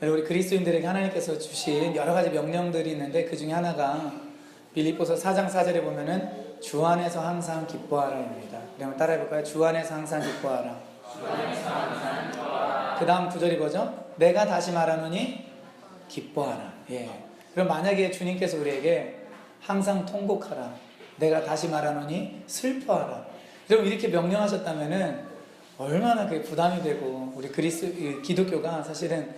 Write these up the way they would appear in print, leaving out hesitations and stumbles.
우리 그리스도인들에게 하나님께서 주신 여러 가지 명령들이 있는데 그 중에 하나가 빌립보서 4장 4절에 보면은 주 안에서 항상 기뻐하라입니다. 그러면 따라해볼까요? 주 안에서 항상 기뻐하라. 그 다음 구절이 뭐죠? 내가 다시 말하노니 기뻐하라. 예. 그럼 만약에 주님께서 우리에게 항상 통곡하라, 내가 다시 말하노니 슬퍼하라, 그럼 이렇게 명령하셨다면은 얼마나 그게 부담이 되고 우리 기독교가 사실은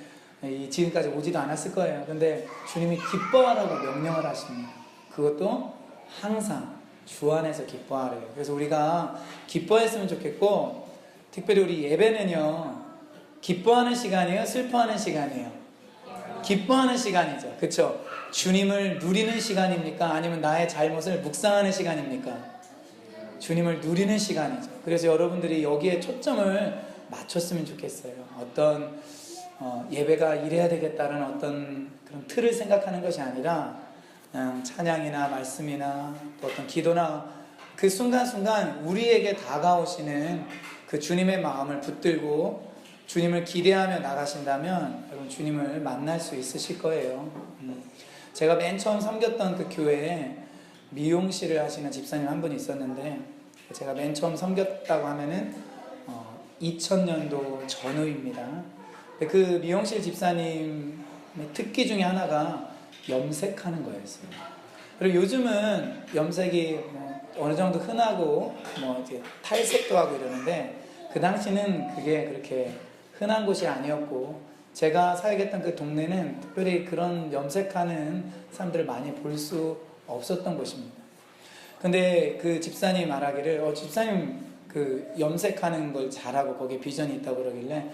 지금까지 오지도 않았을 거예요. 근데 주님이 기뻐하라고 명령을 하십니다. 그것도 항상 주 안에서 기뻐하래요. 그래서 우리가 기뻐했으면 좋겠고, 특별히 우리 예배는요, 기뻐하는 시간이에요, 슬퍼하는 시간이에요? 기뻐하는 시간이죠. 그쵸? 주님을 누리는 시간입니까? 아니면 나의 잘못을 묵상하는 시간입니까? 주님을 누리는 시간이죠. 그래서 여러분들이 여기에 초점을 맞췄으면 좋겠어요. 어떤 예배가 이래야 되겠다는 어떤 그런 틀을 생각하는 것이 아니라 그냥 찬양이나 말씀이나 또 어떤 기도나 그 순간순간 우리에게 다가오시는 그 주님의 마음을 붙들고 주님을 기대하며 나가신다면 여러분 주님을 만날 수 있으실 거예요. 제가 맨 처음 섬겼던 그 교회에 미용실을 하시는 집사님 한 분이 있었는데, 제가 맨 처음 섬겼다고 하면은 2000년도 전후입니다. 그 미용실 집사님의 특기 중에 하나가 염색하는 거였어요. 그리고 요즘은 염색이 어느 정도 흔하고 이제 탈색도 하고 이러는데, 그 당시는 그게 그렇게 흔한 곳이 아니었고, 제가 살겠던 그 동네는 특별히 그런 염색하는 사람들을 많이 볼 수 없었던 곳입니다. 근데 그 집사님이 말하기를 집사님 그 염색하는 걸 잘하고 거기에 비전이 있다고 그러길래,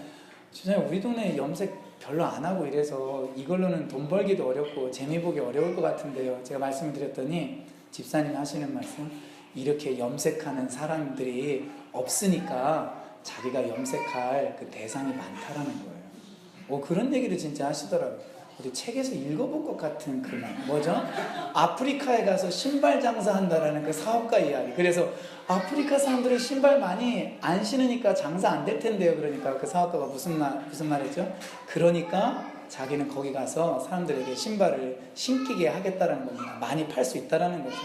집사님 우리 동네 염색 별로 안 하고 이래서 이걸로는 돈 벌기도 어렵고 재미 보기 어려울 것 같은데요. 제가 말씀을 드렸더니 집사님이 하시는 말씀, 이렇게 염색하는 사람들이 없으니까 자기가 염색할 그 대상이 많다라는 거예요. 그런 얘기를 진짜 하시더라고요. 우리 책에서 읽어본 것 같은 그 말, 뭐죠? 아프리카에 가서 신발 장사한다라는 그 사업가 이야기. 그래서 아프리카 사람들이 신발 많이 안 신으니까 장사 안 될 텐데요. 그러니까 그 사업가가 무슨 말이죠? 그러니까 자기는 거기 가서 사람들에게 신발을 신기게 하겠다라는 겁니다. 많이 팔 수 있다라는 거죠.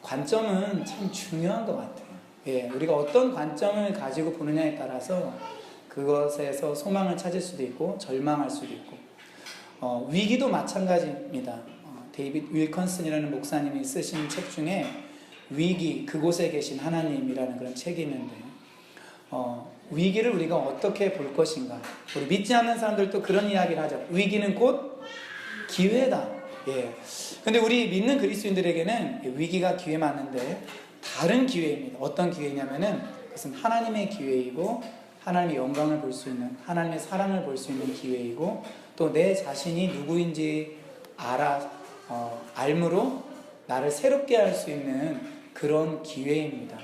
관점은 참 중요한 것 같아요. 예, 우리가 어떤 관점을 가지고 보느냐에 따라서 그것에서 소망을 찾을 수도 있고 절망할 수도 있고, 위기도 마찬가지입니다. 데이빗 윌컨슨이라는 목사님이 쓰신 책 중에 위기, 그곳에 계신 하나님이라는 그런 책이 있는데, 위기를 우리가 어떻게 볼 것인가. 우리 믿지 않는 사람들도 그런 이야기를 하죠. 위기는 곧 기회다. 예. 근데 우리 믿는 그리스도인들에게는 위기가 기회 맞는데 다른 기회입니다. 어떤 기회냐면은 그것은 하나님의 기회이고, 하나님의 영광을 볼 수 있는, 하나님의 사랑을 볼 수 있는 기회이고, 또 내 자신이 누구인지 알므로 나를 새롭게 할 수 있는 그런 기회입니다.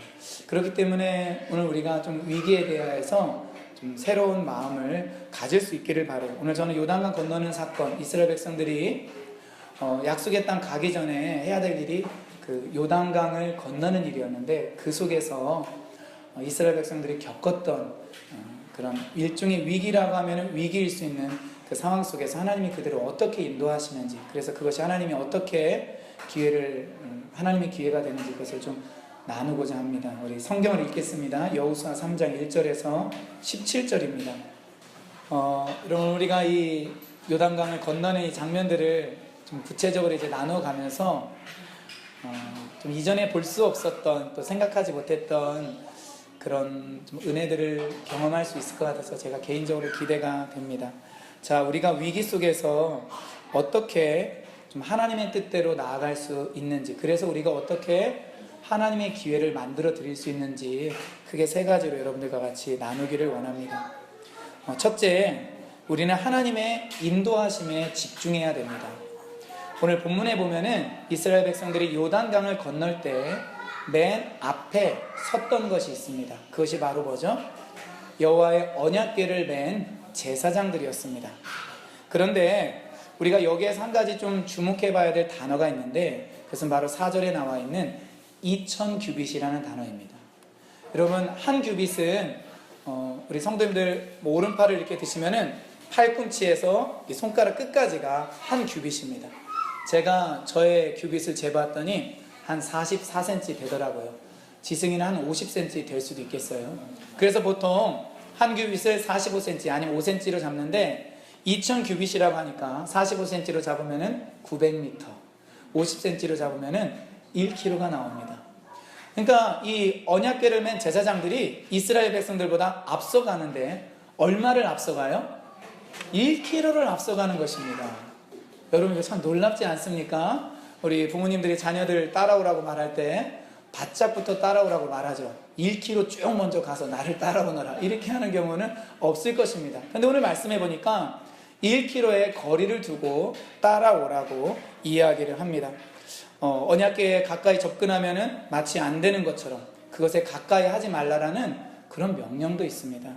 그렇기 때문에 오늘 우리가 좀 위기에 대해서 좀 새로운 마음을 가질 수 있기를 바라요. 오늘 저는 요단강 건너는 사건, 이스라엘 백성들이 약속의 땅 가기 전에 해야 될 일이 그 요단강을 건너는 일이었는데, 그 속에서 이스라엘 백성들이 겪었던 그런 일종의 위기라고 하면 위기일 수 있는 그 상황 속에서 하나님이 그들을 어떻게 인도하시는지, 그래서 그것이 하나님이 어떻게 하나님의 기회가 되는지 그것을 좀 나누고자 합니다. 우리 성경을 읽겠습니다. 여호수아 3장 1절에서 17절입니다. 여러분, 우리가 이 요단강을 건너는 이 장면들을 좀 구체적으로 이제 나눠가면서 좀 이전에 볼 수 없었던, 또 생각하지 못했던 그런 좀 은혜들을 경험할 수 있을 것 같아서 제가 개인적으로 기대가 됩니다. 자, 우리가 위기 속에서 어떻게 좀 하나님의 뜻대로 나아갈 수 있는지, 그래서 우리가 어떻게 하나님의 기회를 만들어 드릴 수 있는지 크게 세 가지로 여러분들과 같이 나누기를 원합니다. 첫째, 우리는 하나님의 인도하심에 집중해야 됩니다. 오늘 본문에 보면은 이스라엘 백성들이 요단강을 건널 때 맨 앞에 섰던 것이 있습니다. 그것이 바로 뭐죠? 여호와의 언약궤를 맨 제사장들이었습니다. 그런데 우리가 여기에서 한 가지 좀 주목해 봐야 될 단어가 있는데, 그것은 바로 4절에 나와 있는 2000규빗이라는 단어입니다. 여러분, 한 규빗은 우리 성도님들 오른팔을 이렇게 드시면은 팔꿈치에서 이 손가락 끝까지가 한 규빗입니다. 제가 저의 규빗을 재봤더니 한 44cm 되더라고요. 지승이는 한 50cm 될 수도 있겠어요. 그래서 보통 한 규빗을 45cm 아니면 5cm로 잡는데 2000 규빗이라고 하니까 45cm로 잡으면은 900m, 50cm로 잡으면은 1km가 나옵니다. 그러니까 이 언약궤를 맨 제사장들이 이스라엘 백성들보다 앞서가는데 얼마를 앞서가요? 1km를 앞서가는 것입니다. 여러분 이거 참 놀랍지 않습니까? 우리 부모님들이 자녀들 따라오라고 말할 때 바짝부터 따라오라고 말하죠. 1km 쭉 먼저 가서 나를 따라오너라 이렇게 하는 경우는 없을 것입니다. 그런데 오늘 말씀해 보니까 1km의 거리를 두고 따라오라고 이야기를 합니다. 언약궤에 가까이 접근하면은 마치 안 되는 것처럼 그것에 가까이 하지 말라라는 그런 명령도 있습니다.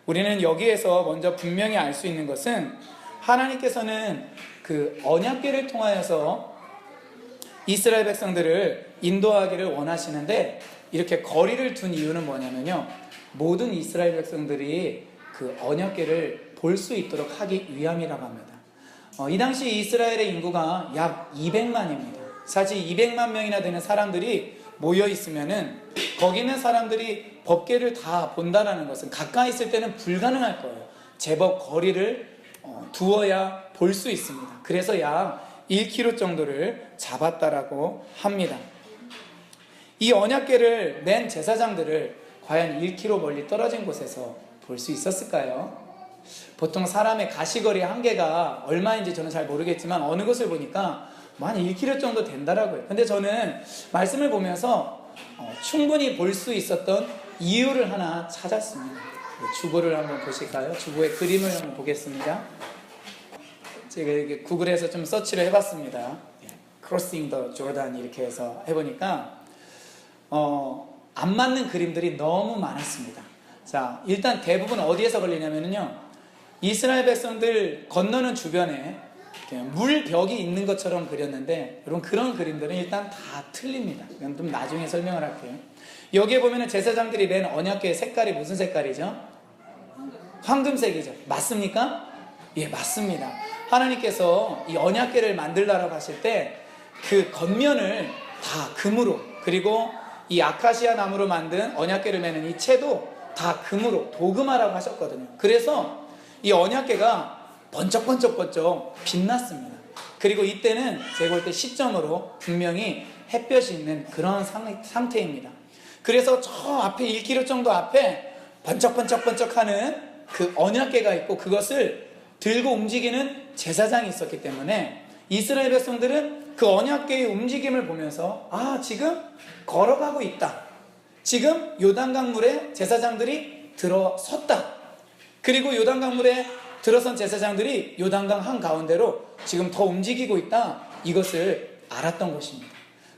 우리는 여기에서 먼저 분명히 알 수 있는 것은 하나님께서는 그 언약궤를 통하여서 이스라엘 백성들을 인도하기를 원하시는데 이렇게 거리를 둔 이유는 뭐냐면요, 모든 이스라엘 백성들이 그 언약궤를 볼 수 있도록 하기 위함이라고 합니다. 이 당시 이스라엘의 인구가 약 200만입니다. 사실 200만 명이나 되는 사람들이 모여 있으면은 거기 있는 사람들이 법궤를 다 본다라는 것은 가까이 있을 때는 불가능할 거예요. 제법 거리를 두어야 볼 수 있습니다. 그래서 약 1km 정도를 잡았다라고 합니다. 이 언약궤를 맨 제사장들을 과연 1km 멀리 떨어진 곳에서 볼 수 있었을까요? 보통 사람의 가시거리 한계가 얼마인지 저는 잘 모르겠지만 어느 곳을 보니까 한 1km 정도 된다라고요. 근데 저는 말씀을 보면서 충분히 볼 수 있었던 이유를 하나 찾았습니다. 주보를 한번 보실까요? 주보의 그림을 한번 보겠습니다. 제가 이렇게 구글에서 좀 서치를 해봤습니다. Crossing the Jordan 이렇게 해서 해보니까 안 맞는 그림들이 너무 많았습니다. 자, 일단 대부분 어디에서 걸리냐면요, 이스라엘 백성들 건너는 주변에 물벽이 있는 것처럼 그렸는데 여러분 그런 그림들은 일단 다 틀립니다. 이건 좀 나중에 설명을 할게요. 여기에 보면은 제사장들이 맨 언약궤의 색깔이 무슨 색깔이죠? 황금색이죠. 맞습니까? 예, 맞습니다. 하나님께서 이 언약궤를 만들라고 하실 때 그 겉면을 다 금으로, 그리고 이 아카시아 나무로 만든 언약궤를 매는 이 채도 다 금으로 도금하라고 하셨거든요. 그래서 이 언약궤가 번쩍번쩍번쩍 빛났습니다. 그리고 이때는 제가 볼 때 시점으로 분명히 햇볕이 있는 그런 상태입니다. 그래서 저 앞에 1km 정도 앞에 번쩍번쩍번쩍하는 그 언약궤가 있고 그것을 들고 움직이는 제사장이 있었기 때문에 이스라엘 백성들은 그 언약궤의 움직임을 보면서 지금 걸어가고 있다. 지금 요단강물에 제사장들이 들어섰다. 그리고 요단강물에 들어선 제사장들이 요단강 한가운데로 지금 더 움직이고 있다. 이것을 알았던 것입니다.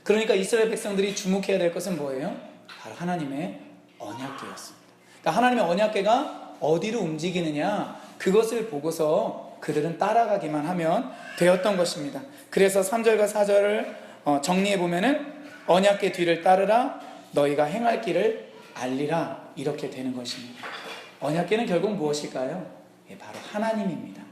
그러니까 이스라엘 백성들이 주목해야 될 것은 뭐예요? 바로 하나님의 언약궤였습니다. 그러니까 하나님의 언약궤가 어디로 움직이느냐, 그것을 보고서 그들은 따라가기만 하면 되었던 것입니다. 그래서 3절과 4절을 정리해 보면은 언약궤 뒤를 따르라, 너희가 행할 길을 알리라, 이렇게 되는 것입니다. 언약궤는 결국 무엇일까요? 바로 하나님입니다.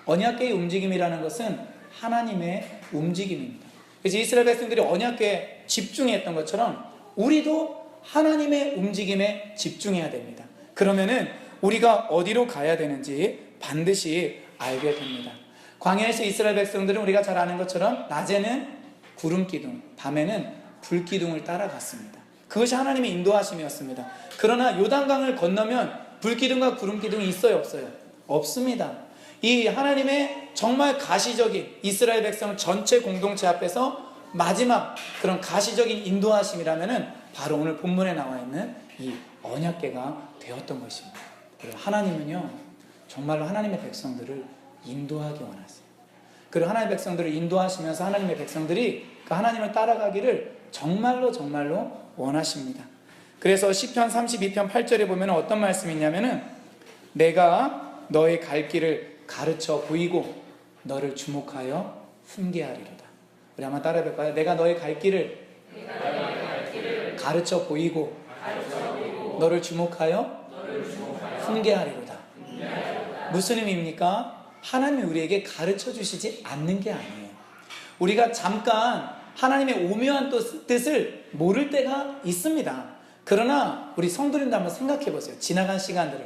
언약궤의 움직임이라는 것은 하나님의 움직임입니다. 그래서 이스라엘 백성들이 언약궤에 집중했던 것처럼 우리도 하나님의 움직임에 집중해야 됩니다. 그러면은 우리가 어디로 가야 되는지 반드시 알게 됩니다. 광야에서 이스라엘 백성들은 우리가 잘 아는 것처럼 낮에는 구름기둥, 밤에는 불기둥을 따라갔습니다. 그것이 하나님의 인도하심이었습니다. 그러나 요단강을 건너면 불기둥과 구름기둥이 있어요, 없어요? 없습니다. 이 하나님의 정말 가시적인 이스라엘 백성 전체 공동체 앞에서 마지막 그런 가시적인 인도하심이라면은 바로 오늘 본문에 나와 있는 이 언약궤가 되었던 것입니다. 그리고 하나님은요, 정말로 하나님의 백성들을 인도하기 원하세요. 그리고 하나님의 백성들을 인도하시면서 하나님의 백성들이 그 하나님을 따라가기를 정말로 원하십니다. 그래서 시편 32편 8절에 보면 어떤 말씀이 있냐면은 내가 너의 갈 길을 가르쳐 보이고 너를 주목하여 훈계하리로다. 우리 한번 따라해 볼까요? 내가 너의 갈 길을 가르쳐 보이고 너를 주목하여 훈계하리로다. 무슨 의미입니까? 하나님이 우리에게 가르쳐 주시지 않는 게 아니에요. 우리가 잠깐 하나님의 오묘한 뜻을 모를 때가 있습니다. 그러나 우리 성도님도 한번 생각해 보세요. 지나간 시간들을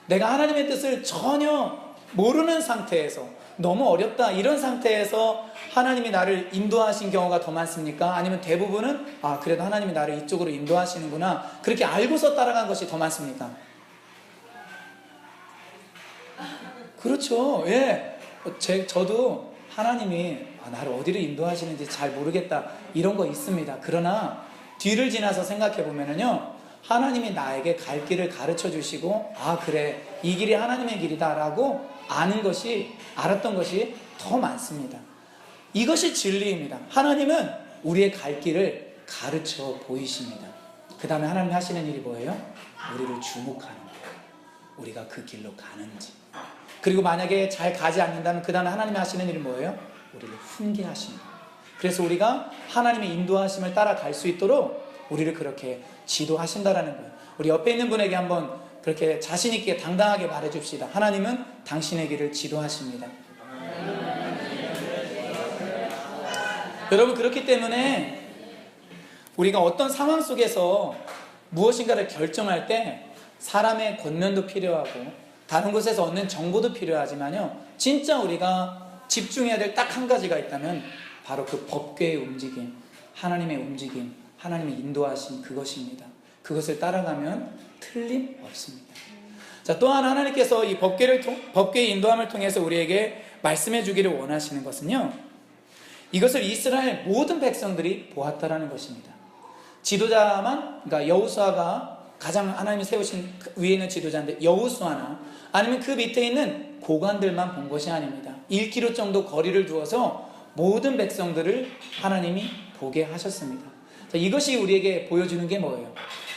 내가 하나님의 뜻을 전혀 모르는 상태에서, 너무 어렵다 이런 상태에서 하나님이 나를 인도하신 경우가 더 많습니까? 아니면 대부분은 그래도 하나님이 나를 이쪽으로 인도하시는구나 그렇게 알고서 따라간 것이 더 많습니까? 그렇죠. 예. 저도 하나님이 나를 어디로 인도하시는지 잘 모르겠다 이런 거 있습니다. 그러나 뒤를 지나서 생각해 보면은요, 하나님이 나에게 갈 길을 가르쳐 주시고 그래 이 길이 하나님의 길이다 라고 알았던 것이 더 많습니다. 이것이 진리입니다. 하나님은 우리의 갈 길을 가르쳐 보이십니다. 그 다음에 하나님이 하시는 일이 뭐예요? 우리를 주목하는 거예요. 우리가 그 길로 가는지. 그리고 만약에 잘 가지 않는다면 그 다음에 하나님이 하시는 일이 뭐예요? 우리를 훈계하십니다. 그래서 우리가 하나님의 인도하심을 따라갈 수 있도록 우리를 그렇게 지도하신다라는 거예요. 우리 옆에 있는 분에게 한번 그렇게 자신 있게 당당하게 말해줍시다. 하나님은 당신의 길을 지도하십니다. 여러분, 그렇기 때문에 우리가 어떤 상황 속에서 무엇인가를 결정할 때 사람의 권면도 필요하고 다른 곳에서 얻는 정보도 필요하지만요, 진짜 우리가 집중해야 될 딱 한 가지가 있다면 바로 그 법궤의 움직임, 하나님의 움직임, 하나님의 인도하심, 그것입니다. 그것을 따라가면 틀림없습니다. 자, 또한 하나님께서 이 법궤의 인도함을 통해서 우리에게 말씀해 주기를 원하시는 것은요, 이것을 이스라엘 모든 백성들이 보았다라는 것입니다. 지도자만, 그러니까 여호수아가 가장 하나님이 세우신 위에 있는 지도자인데 여호수아나 아니면 그 밑에 있는 고관들만 본 것이 아닙니다. 1km 정도 거리를 두어서 모든 백성들을 하나님이 보게 하셨습니다. 자, 이것이 우리에게 보여주는 게 뭐예요?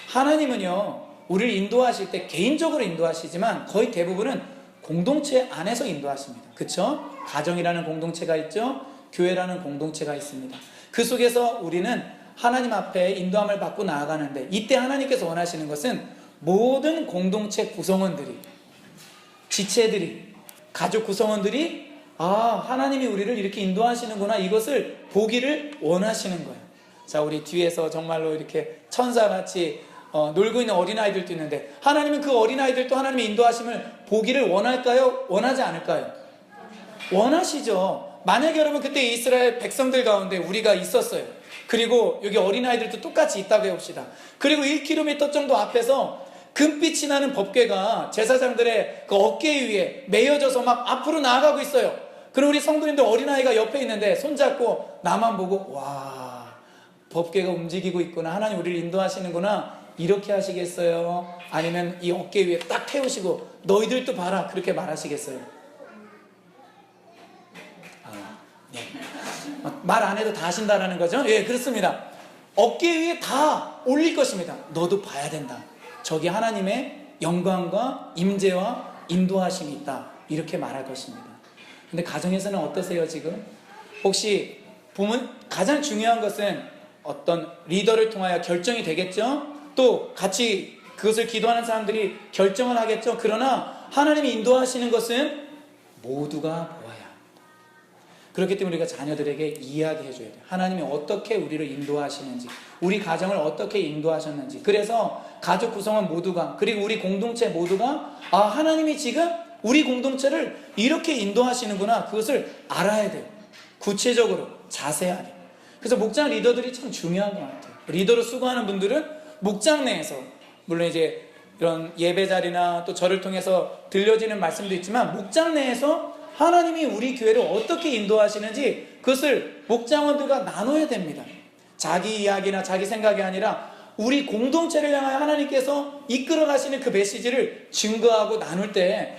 하나님은요, 우리를 인도하실 때 개인적으로 인도하시지만 거의 대부분은 공동체 안에서 인도하십니다. 그렇죠? 가정이라는 공동체가 있죠. 교회라는 공동체가 있습니다. 그 속에서 우리는 하나님 앞에 인도함을 받고 나아가는데, 이때 하나님께서 원하시는 것은 모든 공동체 구성원들이, 지체들이, 가족 구성원들이 하나님이 우리를 이렇게 인도하시는구나, 이것을 보기를 원하시는 거예요. 자, 우리 뒤에서 정말로 이렇게 천사같이 놀고 있는 어린아이들도 있는데, 하나님은 그 어린아이들도 하나님의 인도하심을 보기를 원할까요? 원하지 않을까요? 원하시죠. 만약에 여러분 그때 이스라엘 백성들 가운데 우리가 있었어요. 그리고 여기 어린아이들도 똑같이 있다고 해봅시다. 그리고 1km 정도 앞에서 금빛이 나는 법궤가 제사장들의 그 어깨 위에 메어져서 막 앞으로 나아가고 있어요. 그리고 우리 성도님들 어린아이가 옆에 있는데 손잡고 나만 보고, 와, 법궤가 움직이고 있구나, 하나님 우리를 인도하시는구나, 이렇게 하시겠어요? 아니면 이 어깨 위에 딱 태우시고 너희들도 봐라, 그렇게 말하시겠어요? 네. 말 안 해도 다 하신다라는 거죠? 예, 그렇습니다. 어깨 위에 다 올릴 것입니다. 너도 봐야 된다. 저기 하나님의 영광과 임재와 인도하심이 있다, 이렇게 말할 것입니다. 근데 가정에서는 어떠세요 지금? 혹시 가장 중요한 것은 어떤 리더를 통하여 결정이 되겠죠? 또 같이 그것을 기도하는 사람들이 결정을 하겠죠? 그러나 하나님이 인도하시는 것은 모두가 보아야 합니다. 그렇기 때문에 우리가 자녀들에게 이야기해 줘야 돼요. 하나님이 어떻게 우리를 인도하시는지, 우리 가정을 어떻게 인도하셨는지. 그래서 가족 구성원 모두가, 그리고 우리 공동체 모두가 하나님이 지금 우리 공동체를 이렇게 인도하시는구나, 그것을 알아야 돼요. 구체적으로 자세하게. 그래서 목장 리더들이 참 중요한 것 같아요. 리더로 수고하는 분들은 목장 내에서, 물론 이제 이런 예배 자리나 또 저를 통해서 들려지는 말씀도 있지만, 목장 내에서 하나님이 우리 교회를 어떻게 인도하시는지 그것을 목장원들과 나눠야 됩니다. 자기 이야기나 자기 생각이 아니라 우리 공동체를 향하여 하나님께서 이끌어 가시는 그 메시지를 증거하고 나눌 때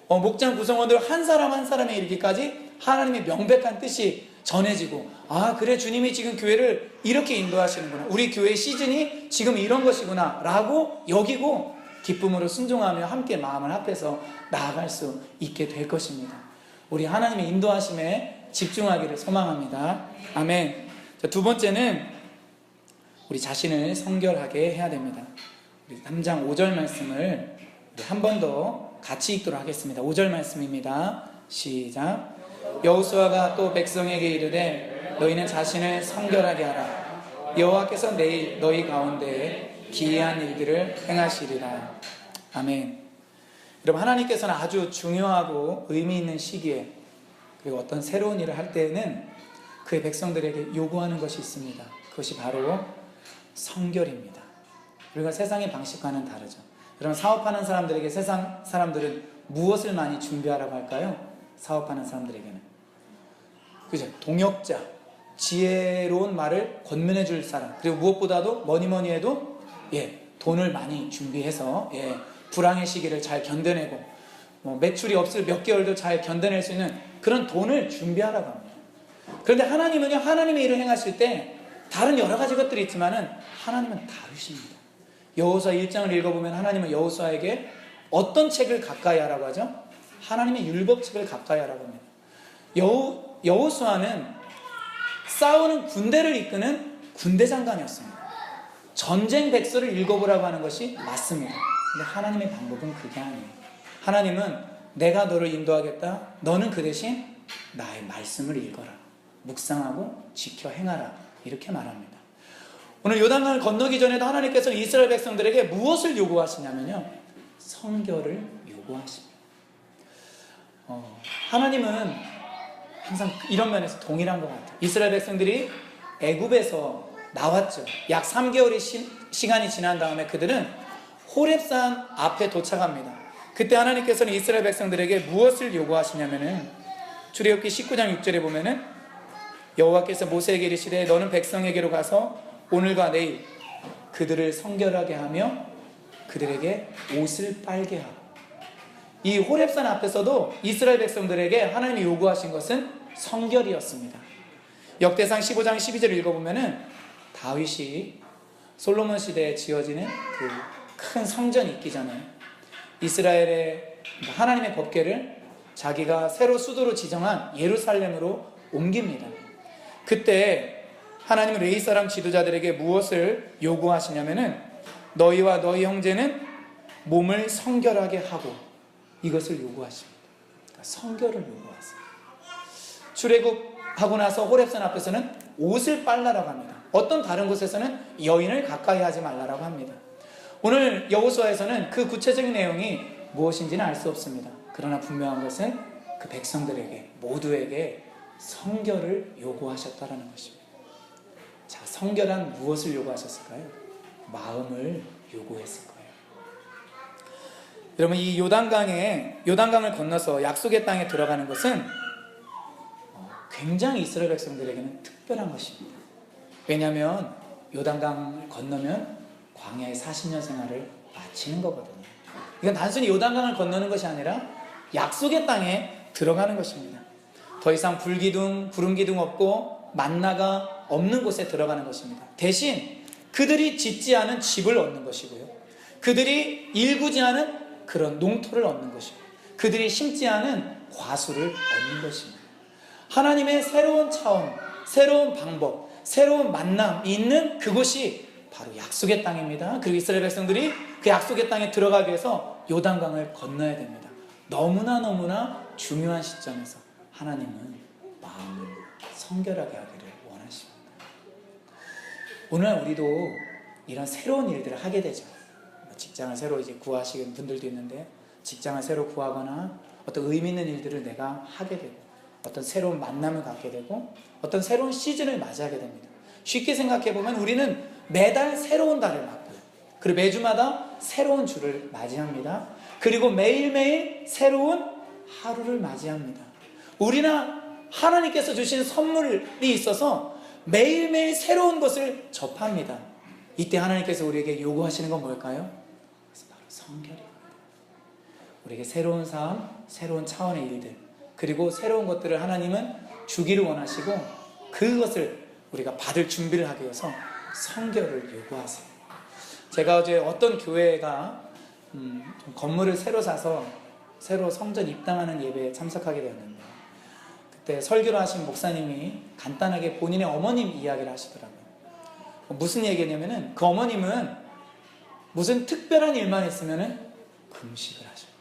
목장 구성원들 한 사람 한 사람에 이르기까지 하나님의 명백한 뜻이 전해지고, 그래, 주님이 지금 교회를 이렇게 인도하시는구나, 우리 교회의 시즌이 지금 이런 것이구나 라고 여기고 기쁨으로 순종하며 함께 마음을 합해서 나아갈 수 있게 될 것입니다. 우리 하나님의 인도하심에 집중하기를 소망합니다. 아멘. 자, 두 번째는 우리 자신을 성결하게 해야 됩니다. 우리 3장 5절 말씀을 한 번 더 같이 읽도록 하겠습니다. 5절 말씀입니다. 시작. 여호수아가 또 백성에게 이르되 너희는 자신을 성결하게 하라. 여호와께서 내일 너희 가운데에 기이한 일들을 행하시리라. 아멘. 여러분, 하나님께서는 아주 중요하고 의미 있는 시기에, 그리고 어떤 새로운 일을 할 때에는 그의 백성들에게 요구하는 것이 있습니다. 그것이 바로 성결입니다. 우리가 세상의 방식과는 다르죠. 여러분, 사업하는 사람들에게 세상 사람들은 무엇을 많이 준비하라고 할까요? 사업하는 사람들에게는, 그죠? 동역자, 지혜로운 말을 권면해 줄 사람, 그리고 무엇보다도 뭐니 해도 돈을 많이 준비해서 불황의 시기를 잘 견뎌내고 매출이 없을 몇 개월도 잘 견뎌낼 수 있는 그런 돈을 준비하라고 합니다. 그런데 하나님은요, 하나님의 일을 행하실 때 다른 여러 가지 것들이 있지만은 하나님은 다르십니다. 여호수아 1장을 읽어보면 하나님은 여호수아에게 어떤 책을 가까이 하라고 하죠? 하나님의 율법책을 가까이 하라고 합니다. 여호수아는 싸우는 군대를 이끄는 군대 장관이었습니다. 전쟁 백서를 읽어보라고 하는 것이 맞습니다. 근데 하나님의 방법은 그게 아니에요. 하나님은 내가 너를 인도하겠다. 너는 그 대신 나의 말씀을 읽어라. 묵상하고 지켜 행하라. 이렇게 말합니다. 오늘 요단강을 건너기 전에도 하나님께서는 이스라엘 백성들에게 무엇을 요구하시냐면요, 성결을 요구하십니다. 하나님은 항상 이런 면에서 동일한 것 같아요. 이스라엘 백성들이 애굽에서 나왔죠. 약 3개월의 시간이 지난 다음에 그들은 호렙산 앞에 도착합니다. 그때 하나님께서는 이스라엘 백성들에게 무엇을 요구하시냐면은 출애굽기 19장 6절에 보면은 여호와께서 모세에게 이르시되 너는 백성에게로 가서 오늘과 내일 그들을 성결하게 하며 그들에게 옷을 빨게 하고. 이 호렙산 앞에서도 이스라엘 백성들에게 하나님이 요구하신 것은 성결이었습니다. 역대상 15장 12절을 읽어보면은 다윗이 솔로몬 시대에 지어지는 그 큰 성전이 있기 전에 이스라엘의 하나님의 법궤를 자기가 새로 수도로 지정한 예루살렘으로 옮깁니다. 그때 하나님은 레위 사람 지도자들에게 무엇을 요구하시냐면은 너희와 너희 형제는 몸을 성결하게 하고, 이것을 요구하십니다. 그러니까 성결을 요구하세요. 출애굽하고 나서 호렙산 앞에서는 옷을 빨라라고 합니다. 어떤 다른 곳에서는 여인을 가까이 하지 말라라고 합니다. 오늘 여호수아에서는 그 구체적인 내용이 무엇인지는 알 수 없습니다. 그러나 분명한 것은 그 백성들에게 모두에게 성결을 요구하셨다라는 것입니다. 자, 성결한 무엇을 요구하셨을까요? 마음을 요구했을 거예요. 여러분, 이 요단강을 건너서 약속의 땅에 들어가는 것은 굉장히 이스라엘 백성들에게는 특별한 것입니다. 왜냐하면 요단강을 건너면 광야의 40년 생활을 마치는 거거든요. 이건 단순히 요단강을 건너는 것이 아니라 약속의 땅에 들어가는 것입니다. 더 이상 불기둥, 구름기둥 없고 만나가 없는 곳에 들어가는 것입니다. 대신 그들이 짓지 않은 집을 얻는 것이고요, 그들이 일구지 않은 그런 농토를 얻는 것이고, 그들이 심지 않은 과수를 얻는 것입니다. 하나님의 새로운 차원, 새로운 방법, 새로운 만남이 있는 그곳이 바로 약속의 땅입니다. 그리고 이스라엘 백성들이 그 약속의 땅에 들어가기 위해서 요단강을 건너야 됩니다. 너무나 중요한 시점에서 하나님은 마음을 성결하게 하기를 원하십니다. 오늘 우리도 이런 새로운 일들을 하게 되죠. 직장을 새로 이제 구하시는 분들도 있는데, 직장을 새로 구하거나 어떤 의미 있는 일들을 내가 하게 되고, 어떤 새로운 만남을 갖게 되고, 어떤 새로운 시즌을 맞이하게 됩니다. 쉽게 생각해보면 우리는 매달 새로운 달을 맞고요, 그리고 매주마다 새로운 주를 맞이합니다. 그리고 매일매일 새로운 하루를 맞이합니다. 우리나 하나님께서 주신 선물이 있어서 매일매일 새로운 것을 접합니다. 이때 하나님께서 우리에게 요구하시는 건 뭘까요? 그래서 바로 성결입니다. 우리에게 새로운 삶, 새로운 차원의 일들, 그리고 새로운 것들을 하나님은 주기를 원하시고, 그것을 우리가 받을 준비를 하기 위해서 성결을 요구하세요. 제가 어제 어떤 교회가 건물을 새로 사서 새로 성전 입당하는 예배에 참석하게 되었는데, 그때 설교를 하신 목사님이 간단하게 본인의 어머님 이야기를 하시더라고요. 무슨 얘기냐면은 그 어머님은 무슨 특별한 일만 있으면은 금식을 하셨대요.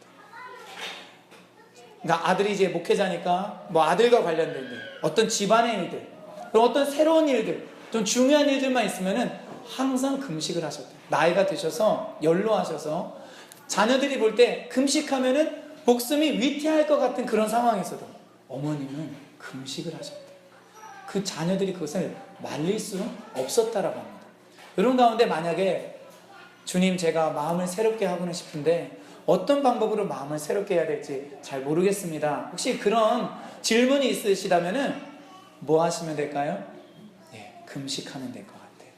그러니까 아들이 이제 목회자니까 뭐 아들과 관련된 일, 어떤 집안의 일들, 그리고 어떤 새로운 일들, 좀 중요한 일들만 있으면은 항상 금식을 하셨대요. 나이가 드셔서 연로하셔서 자녀들이 볼 때 금식하면은 목숨이 위태할 것 같은 그런 상황에서도 어머님은 금식을 하셨대요. 그 자녀들이 그것을 말릴 수는 없었다라고 합니다. 이런 가운데 만약에 주님, 제가 마음을 새롭게 하고는 싶은데 어떤 방법으로 마음을 새롭게 해야 될지 잘 모르겠습니다. 혹시 그런 질문이 있으시다면은 뭐 하시면 될까요? 금식하면 될 것 같아요.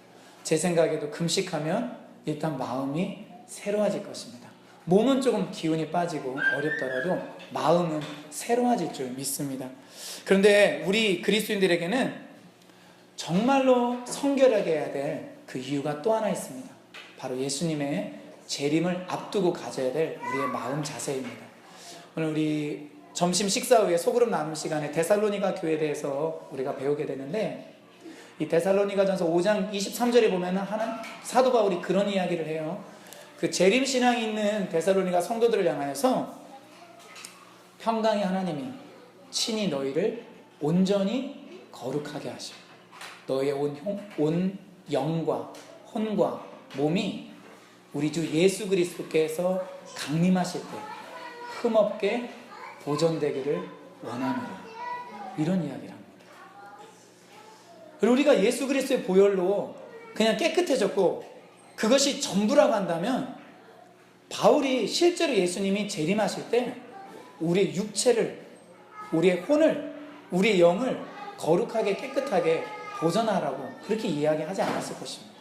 제 생각에도 금식하면 일단 마음이 새로워질 것입니다. 몸은 조금 기운이 빠지고 어렵더라도 마음은 새로워질 줄 믿습니다. 그런데 우리 그리스도인들에게는 정말로 성결하게 해야 될 그 이유가 또 하나 있습니다. 바로 예수님의 재림을 앞두고 가져야 될 우리의 마음 자세입니다. 오늘 우리 점심 식사 후에 소그룹 나눔 시간에 데살로니가 교회에 대해서 우리가 배우게 되는데, 이 데살로니가전서 5장 23절에 보면 사도 바울이 그런 이야기를 해요. 그 재림 신앙이 있는 데살로니가 성도들을 향하여서 평강의 하나님이 친히 너희를 온전히 거룩하게 하시고 너희의 온 영과 혼과 몸이 우리 주 예수 그리스도께서 강림하실 때 흠없게 보존되기를 원하노라, 이런 이야기를 합니다. 그리고 우리가 예수 그리스도의 보혈로 그냥 깨끗해졌고 그것이 전부라고 한다면, 바울이 실제로 예수님이 재림하실 때 우리의 육체를, 우리의 혼을, 우리의 영을 거룩하게 깨끗하게 보존하라고 그렇게 이야기하지 않았을 것입니다.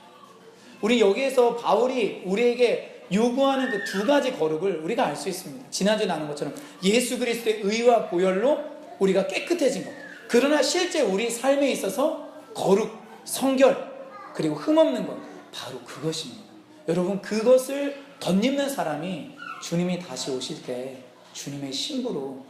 우리 여기에서 바울이 우리에게 요구하는 그 두 가지 거룩을 우리가 알 수 있습니다. 지난주에 나눈 것처럼 예수 그리스도의 의와 보혈로 우리가 깨끗해진 것, 그러나 실제 우리 삶에 있어서 거룩, 성결, 그리고 흠없는 것, 바로 그것입니다. 여러분, 그것을 덧입는 사람이 주님이 다시 오실 때 주님의 신부로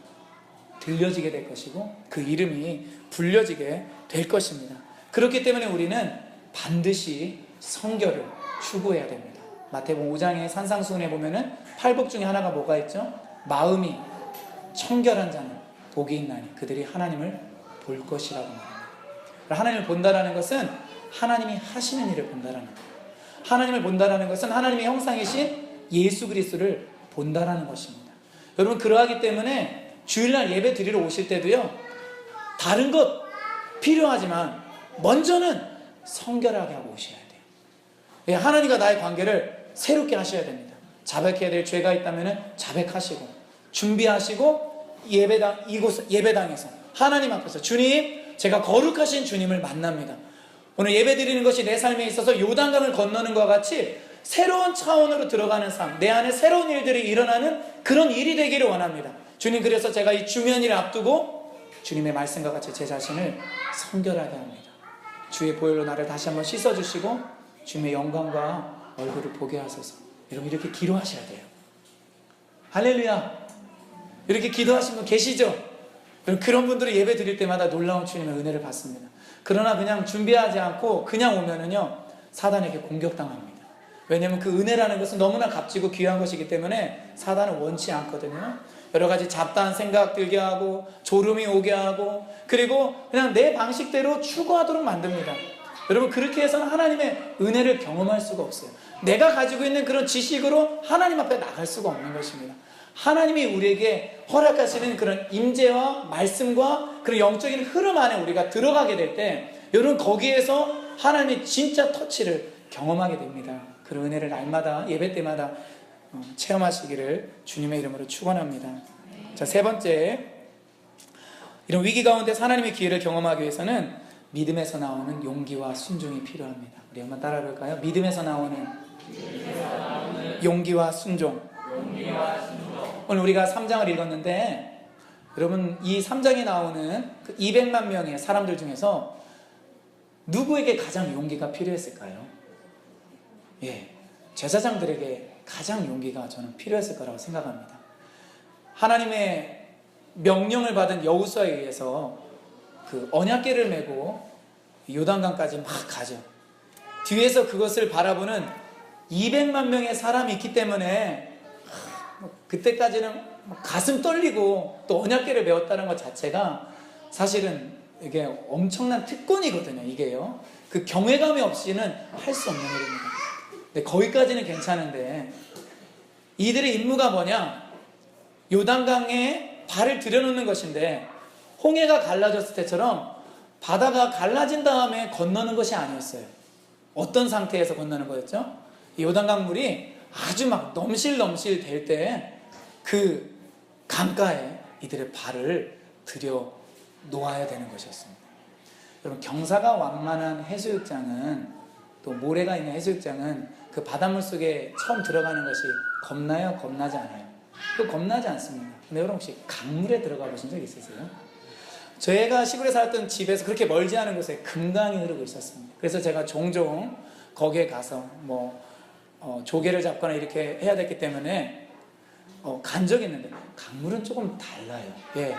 들려지게 될 것이고 그 이름이 불려지게 될 것입니다. 그렇기 때문에 우리는 반드시 성결을 추구해야 됩니다. 마태복음 5장의 산상수훈에 보면은 팔복 중에 하나가 뭐가 있죠? 마음이 청결한 자는 복이 있나니 그들이 하나님을 볼 것이라고 말합니다. 하나님을 본다라는 것은 하나님이 하시는 일을 본다라는 거예요. 하나님을 본다라는 것은 하나님의 형상이신 예수 그리스도를 본다라는 것입니다. 여러분, 그러하기 때문에 주일날 예배 드리러 오실 때도요, 다른 것 필요하지만 먼저는 성결하게 하고 오셔야 돼요. 하나님과 나의 관계를 새롭게 하셔야 됩니다. 자백해야 될 죄가 있다면 자백하시고 준비하시고 예배당에서 하나님 앞에서 주님, 제가 거룩하신 주님을 만납니다. 오늘 예배 드리는 것이 내 삶에 있어서 요단강을 건너는 것과 같이 새로운 차원으로 들어가는 삶, 내 안에 새로운 일들이 일어나는 그런 일이 되기를 원합니다. 주님, 그래서 제가 이 중요한 일을 앞두고 주님의 말씀과 같이 제 자신을 성결하게 합니다. 주의 보혈로 나를 다시 한번 씻어주시고 주님의 영광과 얼굴을 보게 하소서. 여러분, 이렇게 기도하셔야 돼요. 할렐루야. 이렇게 기도하신 분 계시죠? 그런 분들이 예배 드릴 때마다 놀라운 주님의 은혜를 받습니다. 그러나 그냥 준비하지 않고 그냥 오면은요, 사단에게 공격당합니다. 왜냐하면 그 은혜라는 것은 너무나 값지고 귀한 것이기 때문에 사단은 원치 않거든요. 여러 가지 잡다한 생각 들게 하고 졸음이 오게 하고 그리고 그냥 내 방식대로 추구하도록 만듭니다. 여러분, 그렇게 해서는 하나님의 은혜를 경험할 수가 없어요. 내가 가지고 있는 그런 지식으로 하나님 앞에 나갈 수가 없는 것입니다. 하나님이 우리에게 허락하시는 그런 임재와 말씀과 그런 영적인 흐름 안에 우리가 들어가게 될 때, 여러분, 거기에서 하나님의 진짜 터치를 경험하게 됩니다. 그런 은혜를 날마다 예배 때마다 체험하시기를 주님의 이름으로 축원합니다. 자, 세 번째, 이런 위기 가운데 하나님의 기회를 경험하기 위해서는 믿음에서 나오는 용기와 순종이 필요합니다. 우리 한번 따라 볼까요? 믿음에서 나오는 용기와 순종. 오늘 우리가 3장을 읽었는데, 여러분, 이 3장에 나오는 그 200만 명의 사람들 중에서 누구에게 가장 용기가 필요했을까요? 제사장들에게 가장 용기가 저는 필요했을 거라고 생각합니다. 하나님의 명령을 받은 여호수아에 의해서 그 언약궤를 메고 요단강까지 막 가죠. 뒤에서 그것을 바라보는 200만 명의 사람이 있기 때문에 그때까지는 가슴 떨리고 또 언약궤를 메웠다는 것 자체가 사실은 이게 엄청난 특권이거든요. 이게요. 그 경외감이 없이는 할 수 없는 일입니다. 근데 거기까지는 괜찮은데 이들의 임무가 뭐냐? 요단강에 발을 들여놓는 것인데 홍해가 갈라졌을 때처럼 바다가 갈라진 다음에 건너는 것이 아니었어요. 어떤 상태에서 건너는 거였죠? 이 요단강 물이 아주 막 넘실넘실 될 때 그 강가에 이들의 발을 들여 놓아야 되는 것이었습니다. 여러분, 경사가 완만한 해수욕장은, 또 모래가 있는 해수욕장은 그 바닷물 속에 처음 들어가는 것이 겁나요? 겁나지 않아요? 또 겁나지 않습니다. 근데 여러분, 혹시 강물에 들어가 보신 적 있으세요? 제가 시골에 살았던 집에서 그렇게 멀지 않은 곳에 금강이 흐르고 있었습니다. 그래서 제가 종종 거기에 가서 조개를 잡거나 이렇게 해야 됐기 때문에 간 적이 있는데 강물은 조금 달라요. 예,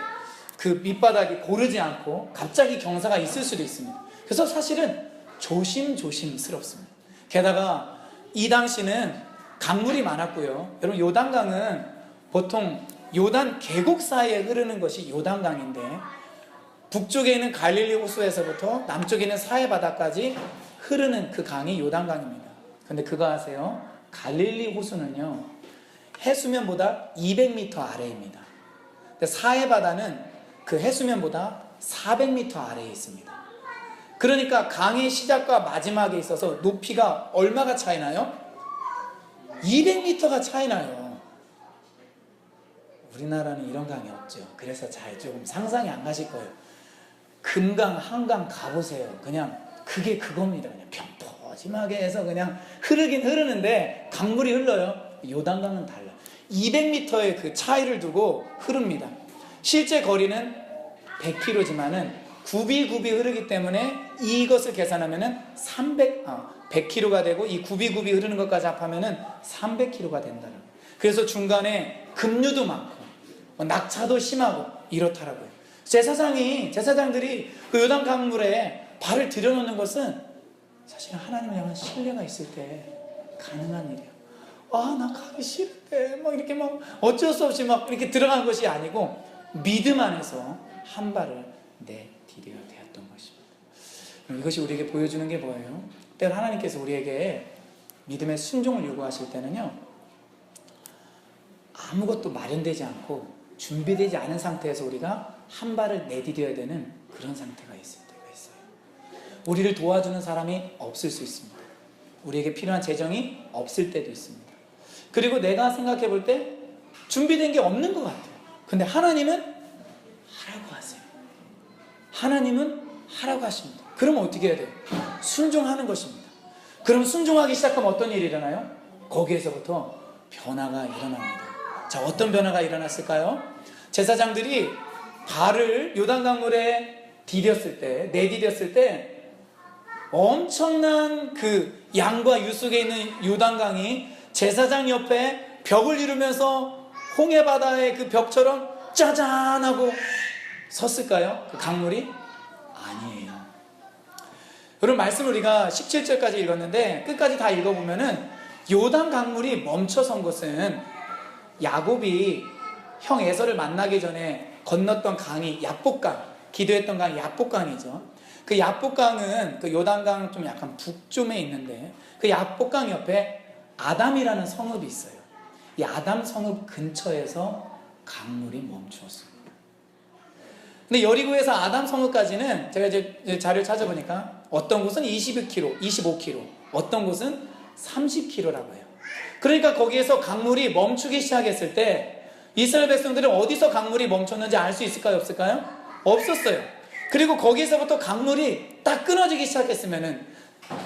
그 밑바닥이 고르지 않고 갑자기 경사가 있을 수도 있습니다. 그래서 사실은 조심스럽습니다. 게다가 이 당시는 강물이 많았고요. 여러분, 요단강은 보통 요단 계곡 사이에 흐르는 것이 요단강인데 북쪽에 있는 갈릴리 호수에서부터 남쪽에 있는 사해 바다까지 흐르는 그 강이 요단강입니다. 근데 그거 아세요? 갈릴리 호수는요, 해수면보다 200m 아래입니다. 근데 사해 바다는 그 해수면보다 400m 아래에 있습니다. 그러니까 강의 시작과 마지막에 있어서 높이가 얼마가 차이나요? 200m가 차이나요. 우리나라는 이런 강이 없죠. 그래서 잘 조금 상상이 안 가실 거예요. 금강, 한강 가보세요. 그냥 그게 그겁니다. 그냥 평포짐하게 해서 그냥 흐르긴 흐르는데 강물이 흘러요. 요단강은 달라. 200m의 그 차이를 두고 흐릅니다. 실제 거리는 100km지만은 굽이굽이 흐르기 때문에 이것을 계산하면은 100km가 되고 이 굽이굽이 흐르는 것까지 합하면은 300km가 된다는. 그래서 중간에 급류도 많고 낙차도 심하고 이렇더라고요. 제사장들이 그 요단 강물에 발을 들여놓는 것은 사실 하나님을 향한 신뢰가 있을 때 가능한 일이에요. 나 가기 싫은데 이렇게 어쩔 수 없이 이렇게 들어간 것이 아니고 믿음 안에서 한 발을 내디뎌야 되었던 것입니다. 이것이 우리에게 보여주는 게 뭐예요? 때로 하나님께서 우리에게 믿음의 순종을 요구하실 때는요, 아무것도 마련되지 않고 준비되지 않은 상태에서 우리가 한 발을 내디뎌야 되는 그런 상태가 있을 때가 있어요. 우리를 도와주는 사람이 없을 수 있습니다. 우리에게 필요한 재정이 없을 때도 있습니다. 그리고 내가 생각해 볼 때 준비된 게 없는 것 같아요. 근데 하나님은 하라고 하세요. 하나님은 하라고 하십니다. 그러면 어떻게 해야 돼요? 순종하는 것입니다. 그럼 순종하기 시작하면 어떤 일이 일어나요? 거기에서부터 변화가 일어납니다. 자, 어떤 변화가 일어났을까요? 제사장들이 발을 요단강물에 내디뎠을 때 엄청난 그 양과 유 속에 있는 요단강이 제사장 옆에 벽을 이루면서 홍해바다의 그 벽처럼 짜잔하고 섰을까요? 그 강물이? 아니에요. 여러분, 말씀을 우리가 17절까지 읽었는데 끝까지 다 읽어보면은 요단 강물이 멈춰선 것은 야곱이 형 에서를 만나기 전에 건넜던 강이 야복강, 기도했던 강이 야복강이죠. 그 야복강은 그 요단강 좀 약간 북쪽에 있는데 그 야복강 옆에 아담이라는 성읍이 있어요. 이 아담 성읍 근처에서 강물이 멈추었습니다. 근데 여리고에서 아담 성읍까지는 제가 이제 자료를 찾아보니까 어떤 곳은 22km, 25km, 어떤 곳은 30km라고 해요. 그러니까 거기에서 강물이 멈추기 시작했을 때 이스라엘 백성들은 어디서 강물이 멈췄는지 알 수 있을까요? 없을까요? 없었어요. 그리고 거기서부터 강물이 딱 끊어지기 시작했으면은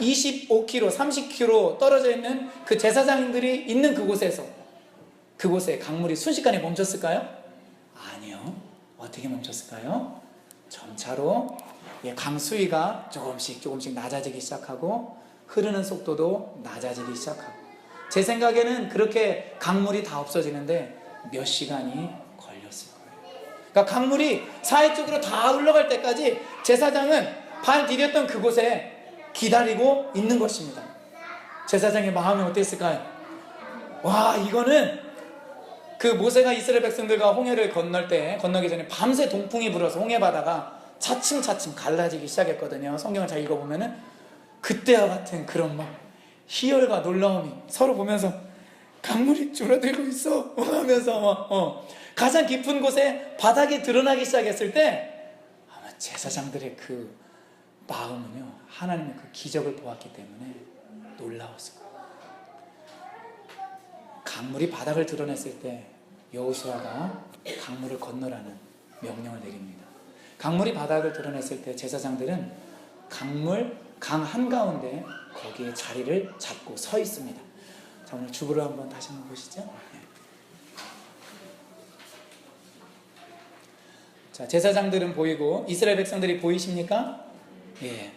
25km, 30km 떨어져 있는 그 제사장들이 있는 그곳에 강물이 순식간에 멈췄을까요? 아니요. 어떻게 멈췄을까요? 점차로 강 수위가 조금씩 낮아지기 시작하고 흐르는 속도도 낮아지기 시작하고, 제 생각에는 그렇게 강물이 다 없어지는데 몇 시간이 걸렸을 거예요. 그러니까 강물이 사해 쪽으로 다 흘러갈 때까지 제사장은 발 디뎠던 그곳에 기다리고 있는 것입니다. 제사장의 마음이 어땠을까요? 와, 이거는 그 모세가 이스라엘 백성들과 홍해를 건너기 전에 밤새 동풍이 불어서 홍해 바다가 차츰차츰 갈라지기 시작했거든요. 성경을 잘 읽어보면은 그때와 같은 그런 막 희열과 놀라움이 서로 보면서 강물이 줄어들고 있어 하면서 막 가장 깊은 곳에 바닥이 드러나기 시작했을 때 아마 제사장들의 그 마음은요, 하나님의 그 기적을 보았기 때문에 놀라웠을 거예요. 강물이 바닥을 드러냈을 때 여호수아가 강물을 건너라는 명령을 내립니다. 강물이 바닥을 드러냈을 때 제사장들은 강 한가운데 거기에 자리를 잡고 서 있습니다. 자, 오늘 주보를 한번 다시 한번 보시죠. 네. 자, 제사장들은 보이고 이스라엘 백성들이 보이십니까? 예.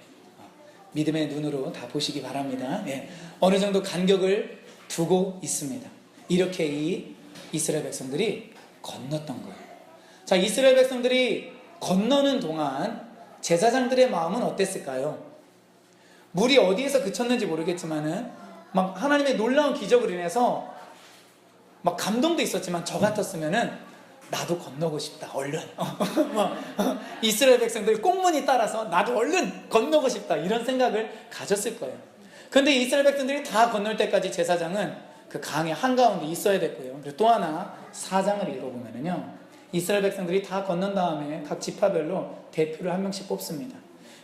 믿음의 눈으로 다 보시기 바랍니다. 예. 어느 정도 간격을 두고 있습니다. 이렇게 이 이스라엘 백성들이 건넜던 거예요. 자, 이스라엘 백성들이 건너는 동안 제사장들의 마음은 어땠을까요? 물이 어디에서 그쳤는지 모르겠지만은 막 하나님의 놀라운 기적으로 인해서 막 감동도 있었지만 저 같았으면은 나도 건너고 싶다, 얼른. 이스라엘 백성들 꽁무니 따라서 나도 얼른 건너고 싶다, 이런 생각을 가졌을 거예요. 근데 이스라엘 백성들이 다 건널 때까지 제사장은 그 강의 한가운데 있어야 됐고요. 그리고 또 하나 4장을 읽어보면은요, 이스라엘 백성들이 다 건넌 다음에 각 지파별로 대표를 한 명씩 뽑습니다.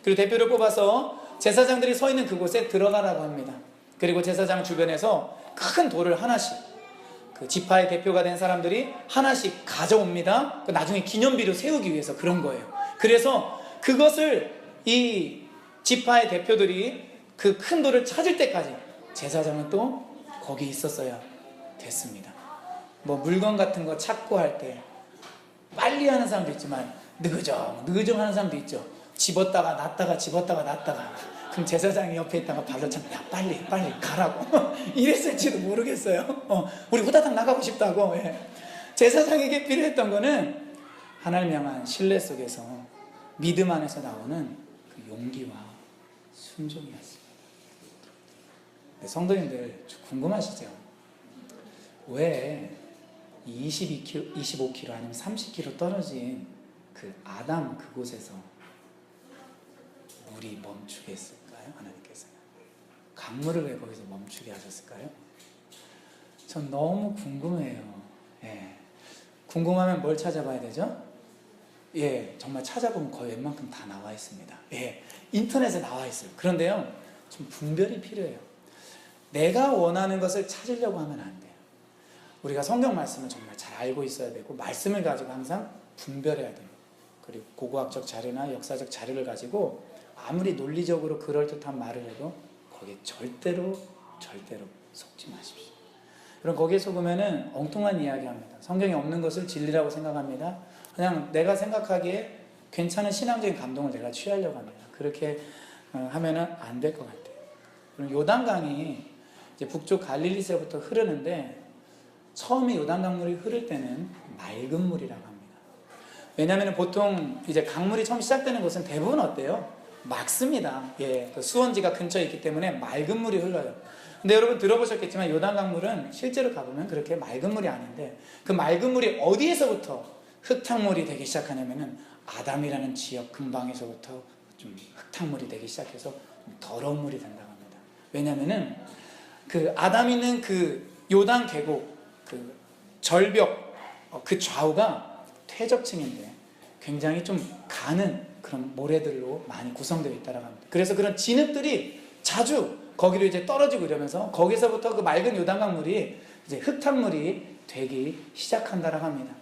그리고 대표를 뽑아서 제사장들이 서 있는 그곳에 들어가라고 합니다. 그리고 제사장 주변에서 큰 돌을 하나씩, 그 지파의 대표가 된 사람들이 하나씩 가져옵니다. 나중에 기념비로 세우기 위해서 그런 거예요. 그래서 그것을 이 지파의 대표들이 그 큰 돌을 찾을 때까지 제사장은 또 거기 있었어야 됐습니다. 뭐 물건 같은 거 찾고 할 때 빨리 하는 사람도 있지만 느그정 하는 사람도 있죠. 집었다가 놨다가 집었다가 놨다가. 그럼 제사장이 옆에 있다가 발로 차면 야 빨리 가라고 이랬을지도 모르겠어요. 우리 후다닥 나가고 싶다고. 예. 제사장에게 필요했던 거는 하나님 향한 신뢰 속에서 믿음 안에서 나오는 그 용기와 순종이었습니다. 성도님들 궁금하시죠? 왜 22km, 25km 아니면 30km 떨어진 그 아담 그곳에서 물이 멈추게 했을까요? 하나님께서는 강물을 왜 거기서 멈추게 하셨을까요? 전 너무 궁금해요. 예. 궁금하면 뭘 찾아봐야 되죠? 예, 정말 찾아보면 거의 웬만큼 다 나와 있습니다. 예, 인터넷에 나와 있어요. 그런데요, 좀 분별이 필요해요. 내가 원하는 것을 찾으려고 하면 안 돼요. 우리가 성경 말씀을 정말 잘 알고 있어야 되고, 말씀을 가지고 항상 분별해야 돼요. 그리고 고고학적 자료나 역사적 자료를 가지고 아무리 논리적으로 그럴듯한 말을 해도 거기에 절대로 속지 마십시오. 그럼 거기에 속으면은 엉뚱한 이야기 합니다. 성경에 없는 것을 진리라고 생각합니다. 그냥 내가 생각하기에 괜찮은 신앙적인 감동을 내가 취하려고 합니다. 그렇게 하면은 안 될 것 같아요. 그럼 요단강이 이제 북쪽 갈릴리서부터 흐르는데, 처음에 요단강물이 흐를 때는 맑은 물이라고 합니다. 왜냐하면 보통 이제 강물이 처음 시작되는 곳은 대부분 어때요? 맑습니다. 예, 그 수원지가 근처에 있기 때문에 맑은 물이 흘러요. 근데 여러분 들어보셨겠지만 요단강물은 실제로 가보면 그렇게 맑은 물이 아닌데, 그 맑은 물이 어디에서부터 흙탕물이 되기 시작하냐면은 아담이라는 지역 근방에서부터 좀 흙탕물이 되기 시작해서 좀 더러운 물이 된다고 합니다. 왜냐면은 그 아담 있는 그 요단 계곡 그 절벽 그 좌우가 퇴적층인데 굉장히 좀 가는 그런 모래들로 많이 구성되어 있다고 합니다. 그래서 그런 진흙들이 자주 거기로 이제 떨어지고 이러면서 거기서부터 그 맑은 요단강물이 이제 흙탕물이 되기 시작한다고 합니다.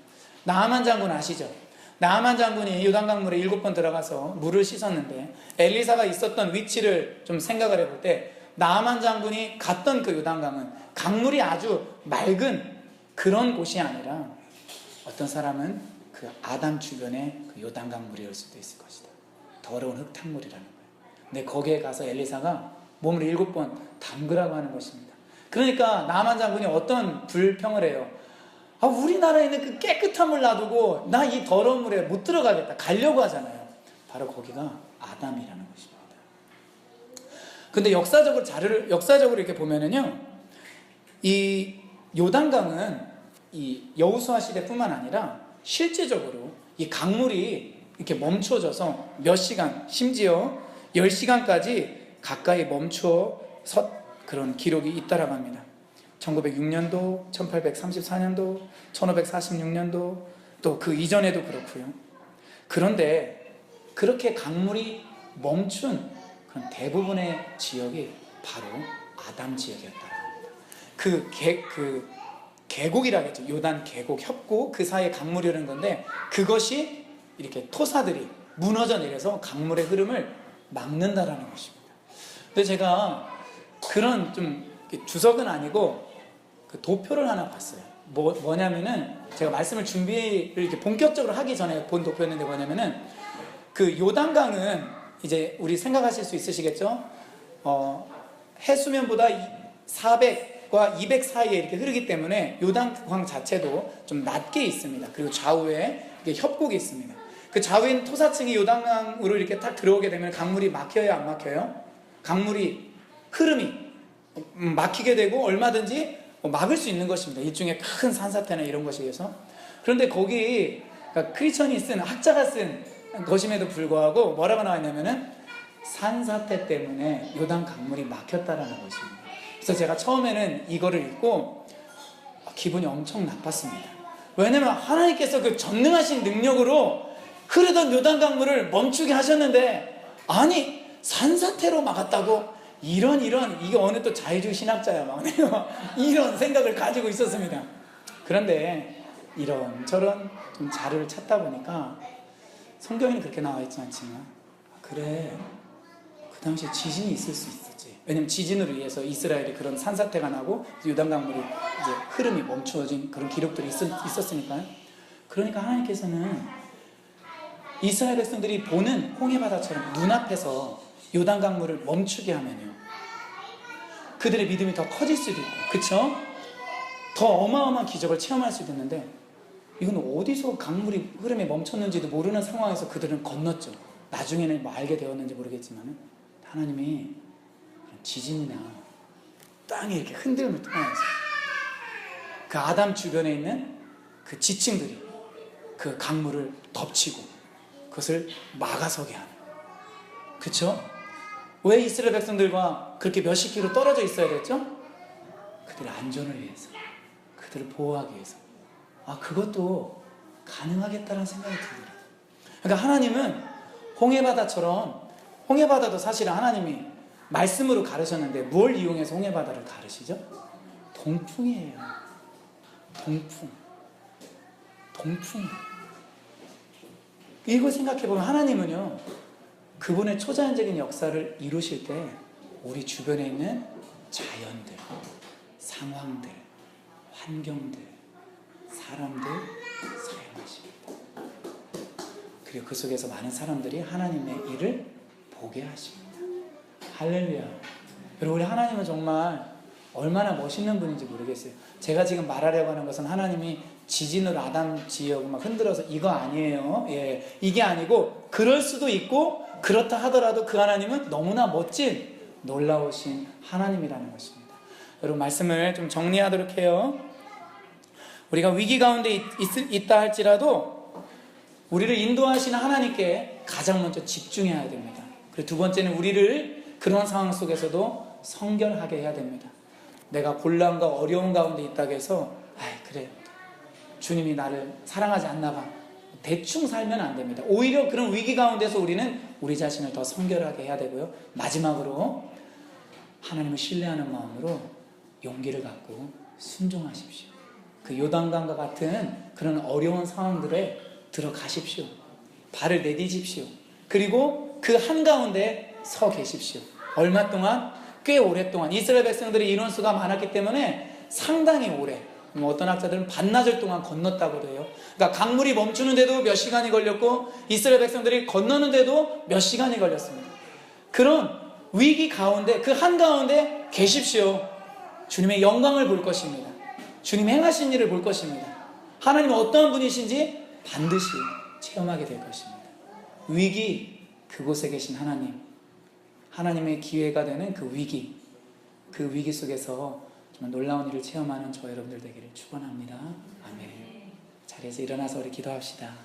나아만 장군 아시죠? 나아만 장군이 요단강물에 7번 들어가서 물을 씻었는데, 엘리사가 있었던 위치를 좀 생각을 해볼 때 나아만 장군이 갔던 그 요단강은 강물이 아주 맑은 그런 곳이 아니라 어떤 사람은 그 아담 주변에 그 요단강물이 올 수도 있을 것이다. 더러운 흙탕물이라는 거예요. 근데 거기에 가서 엘리사가 몸을 7번 담그라고 하는 것입니다. 그러니까 나아만 장군이 어떤 불평을 해요. 우리나라에 있는 그 깨끗한 물 놔두고 나 이 더러운 물에 못 들어가겠다, 가려고 하잖아요. 바로 거기가 아담이라는 것입니다. 근데 역사적으로 이렇게 보면은요, 이 요단강은 이 여호수아 시대뿐만 아니라 실제적으로 이 강물이 이렇게 멈춰져서 몇 시간, 심지어 10시간까지 가까이 멈춰 섰 그런 기록이 있다라고 합니다. 1906년도, 1834년도, 1546년도, 또 그 이전에도 그렇고요. 그런데 그렇게 강물이 멈춘 그런 대부분의 지역이 바로 아담 지역이었다고 합니다. 그 계곡이라겠죠. 요단 계곡, 협곡, 그 사이에 강물이 흐르는 건데, 그것이 이렇게 토사들이 무너져 내려서 강물의 흐름을 막는다라는 것입니다. 근데 제가 그런 좀 주석은 아니고 그 도표를 하나 봤어요. 뭐냐면은 제가 말씀을 준비를 이렇게 본격적으로 하기 전에 본 도표였는데, 뭐냐면은 그 요단강은 이제 우리 생각하실 수 있으시겠죠? 해수면보다 400과 200 사이에 이렇게 흐르기 때문에 요단강 자체도 좀 낮게 있습니다. 그리고 좌우에 협곡이 있습니다. 그 좌우에 있는 토사층이 요단강으로 이렇게 딱 들어오게 되면 강물이 막혀요, 안 막혀요? 강물이 흐름이 막히게 되고 얼마든지 막을 수 있는 것입니다. 일종의 큰 산사태나 이런 것에 의해서. 그런데 거기 그러니까 크리스천이 쓴, 학자가 쓴 것임에도 불구하고 뭐라고 나왔냐면은 산사태 때문에 요단 강물이 막혔다라는 것입니다. 그래서 제가 처음에는 이거를 읽고 기분이 엄청 나빴습니다. 왜냐면 하나님께서 그 전능하신 능력으로 흐르던 요단 강물을 멈추게 하셨는데, 아니 산사태로 막았다고? 이런 이게 어느 또 자유주의 신학자야 막 이런 생각을 가지고 있었습니다. 그런데 이런저런 좀 자료를 찾다 보니까 성경에는 그렇게 나와 있지 않지만, 그래, 그 당시에 지진이 있을 수 있었지. 왜냐면 지진으로 인해서 이스라엘이 그런 산사태가 나고 요단강물이 이제 흐름이 멈추어진 그런 기록들이 있었으니까요. 그러니까 하나님께서는 이스라엘 백성들이 보는 홍해바다처럼 눈앞에서 요단강물을 멈추게 하면요, 그들의 믿음이 더 커질 수도 있고, 그쵸? 더 어마어마한 기적을 체험할 수도 있는데, 이건 어디서 강물이 흐름이 멈췄는지도 모르는 상황에서 그들은 건넜죠. 나중에는 뭐 알게 되었는지 모르겠지만, 하나님이 지진이나 땅이 이렇게 흔들림을 통해서 그 아담 주변에 있는 그 지층들이 그 강물을 덮치고 그것을 막아서게 하는, 그쵸? 왜 이스라엘 백성들과 그렇게 몇십 킬로 떨어져 있어야 됐죠? 그들의 안전을 위해서, 그들을 보호하기 위해서. 그것도 가능하겠다는 생각이 들더라고요. 그러니까 하나님은 홍해바다처럼, 홍해바다도 사실은 하나님이 말씀으로 가르셨는데 뭘 이용해서 홍해바다를 가르시죠? 동풍이에요. 동풍. 이거 생각해보면 하나님은요, 그분의 초자연적인 역사를 이루실 때 우리 주변에 있는 자연들, 상황들, 환경들, 사람들 사용하십니다. 그리고 그 속에서 많은 사람들이 하나님의 일을 보게 하십니다. 할렐루야. 여러분, 우리 하나님은 정말 얼마나 멋있는 분인지 모르겠어요. 제가 지금 말하려고 하는 것은 하나님이 지진으로 아담 지역을 막 흔들어서 이거 아니에요. 예, 이게 아니고, 그럴 수도 있고 그렇다 하더라도 그 하나님은 너무나 멋진 놀라우신 하나님이라는 것입니다. 여러분, 말씀을 좀 정리하도록 해요. 우리가 위기 가운데 있다 할지라도 우리를 인도하시는 하나님께 가장 먼저 집중해야 됩니다. 그리고 두 번째는 우리를 그런 상황 속에서도 성결하게 해야 됩니다. 내가 곤란과 어려운 가운데 있다고 해서 그래, 주님이 나를 사랑하지 않나 봐, 대충 살면 안 됩니다. 오히려 그런 위기 가운데서 우리는 우리 자신을 더 성결하게 해야 되고요. 마지막으로 하나님을 신뢰하는 마음으로 용기를 갖고 순종하십시오. 그 요단강과 같은 그런 어려운 상황들에 들어가십시오. 발을 내디십시오. 그리고 그 한가운데 서 계십시오. 얼마 동안? 꽤 오랫동안. 이스라엘 백성들의 인원수가 많았기 때문에 상당히 오래, 어떤 학자들은 반나절 동안 건넜다고도 해요. 그러니까 강물이 멈추는데도 몇 시간이 걸렸고 이스라엘 백성들이 건너는데도 몇 시간이 걸렸습니다. 그런 위기 가운데, 그 한가운데 계십시오. 주님의 영광을 볼 것입니다. 주님 행하신 일을 볼 것입니다. 하나님은 어떠한 분이신지 반드시 체험하게 될 것입니다. 위기, 그곳에 계신 하나님, 하나님의 기회가 되는 그 위기 속에서 정말 놀라운 일을 체험하는 저와 여러분들 되기를 축원합니다. 아멘. 자리에서 일어나서 우리 기도합시다.